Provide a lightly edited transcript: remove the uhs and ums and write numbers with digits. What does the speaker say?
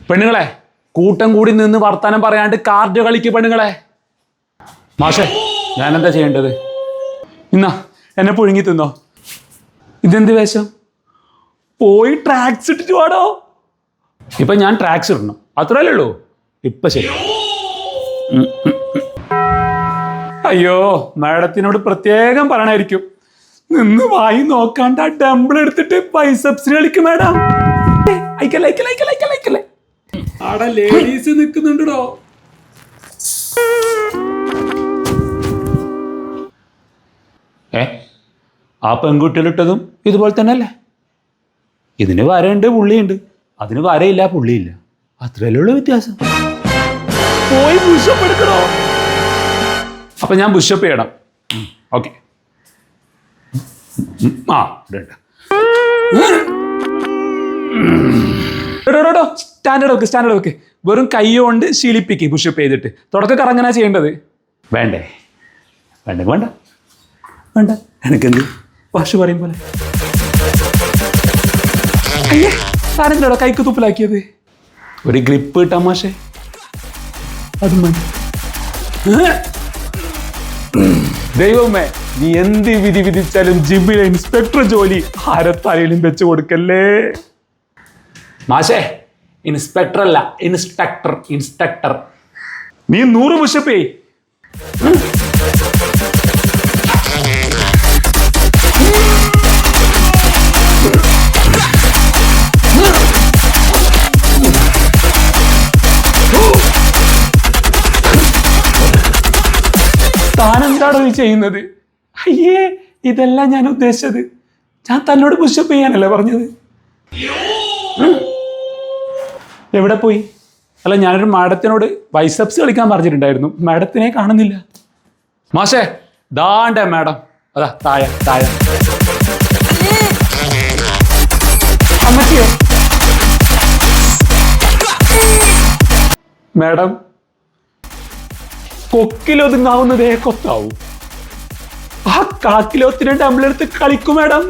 പെണ്ണുങ്ങളെ കൂട്ടം കൂടി നിന്ന് വർത്താനം പറയാണ്ട് കാർഡ് കളിക്ക് പെണ്ണുങ്ങളെ. മാഷേ ഞാൻ എന്താ ചെയ്യേണ്ടത്? ഇന്നാ എന്നെ പുഴുങ്ങി തിന്നോ. ഇതെന്ത് വേഷം? പോയി ട്രാക്സ് ഇട്ടിട്ട് പാടോ. ഇപ്പൊ ഞാൻ ട്രാക്സ് ഇടണം, അത്രയല്ലേ ഉള്ളൂ. ഇപ്പൊ ശരി. അയ്യോ, മാഡത്തിനോട് പ്രത്യേകം പറയണായിരിക്കും, നിന്ന് വായി നോക്കാണ്ട് ആ ഡംബിൾ എടുത്തിട്ട് ബൈസെപ്സിന് കളിക്കും മാഡം. അയക്കല്ലേ ആടെ ലേഡീസ് നിൽക്കുന്നുണ്ടോ? ആ പെൺകുട്ടികളിട്ടതും ഇതുപോലെ തന്നെ അല്ലേ? ഇതിന് വരയുണ്ട് പുള്ളിയുണ്ട്, അതിന് വരയില്ല പുള്ളിയില്ല, അത്രയല്ലേ ഉള്ളൂ വ്യത്യാസം. പോയി പുഷപ്പ് എടുക്കണോ? അപ്പൊ ഞാൻ പുഷപ്പ് ചെയ്യണം. ഓക്കെ. ആ സ്റ്റാൻഡേർഡ് വെക്ക്. വെറും കൈ കൊണ്ട് ശീലിപ്പിക്ക് പുഷപ്പ് ചെയ്തിട്ട്. തുടക്കക്കാർ അങ്ങനെ ചെയ്യേണ്ടത്. വേണ്ടേ? വേണ്ട എനിക്കെന്ത് വാഷ് പറയും പോലെ. അയ്യേ, സാധനത്തിലോ കൈക്ക് തുപ്പിലാക്കിയത്. ഒരു ഗ്രിപ്പ് കിട്ടാം മാഷേ, അതും വേണ്ട. ദൈവമേ, നീ എന്ത് വിധി വിധിച്ചാലും ജിമ്മിലെ ഇൻസ്പെക്ടർ ജോലി ആരത്താലും വെച്ച് കൊടുക്കല്ലേ. മാഷേ, ഇൻസ്പെക്ടർ അല്ല ഇൻസ്ട്രക്ടർ. നീ 100 പുഷപ്പ് ചെയ്. താനെന്താണോ നീ ചെയ്യുന്നത്? അയ്യേ, ഇതെല്ലാം ഞാൻ ഉദ്ദേശിച്ചത്. ഞാൻ തന്നോട് പുഷപ്പ് ചെയ്യാനല്ലേ പറഞ്ഞത്. എവിടെ പോയി? അല്ല, ഞാനൊരു മാഡത്തിനോട് ബൈസെപ്സ് കളിക്കാൻ പറഞ്ഞിട്ടുണ്ടായിരുന്നു, മാഡത്തിനെ കാണുന്നില്ല. മാഷേ, ദാണ്ടേ മാഡം, അതാ താഴെ. അമ്മച്ചിയോ? മാഡം, കൊക്കിലൊതുങ്ങാവുന്നതേ കൊത്താവൂ. ആ കാക്കിലോത്തിന് ഡംബിളെടുത്ത് കളിക്കും മാഡം.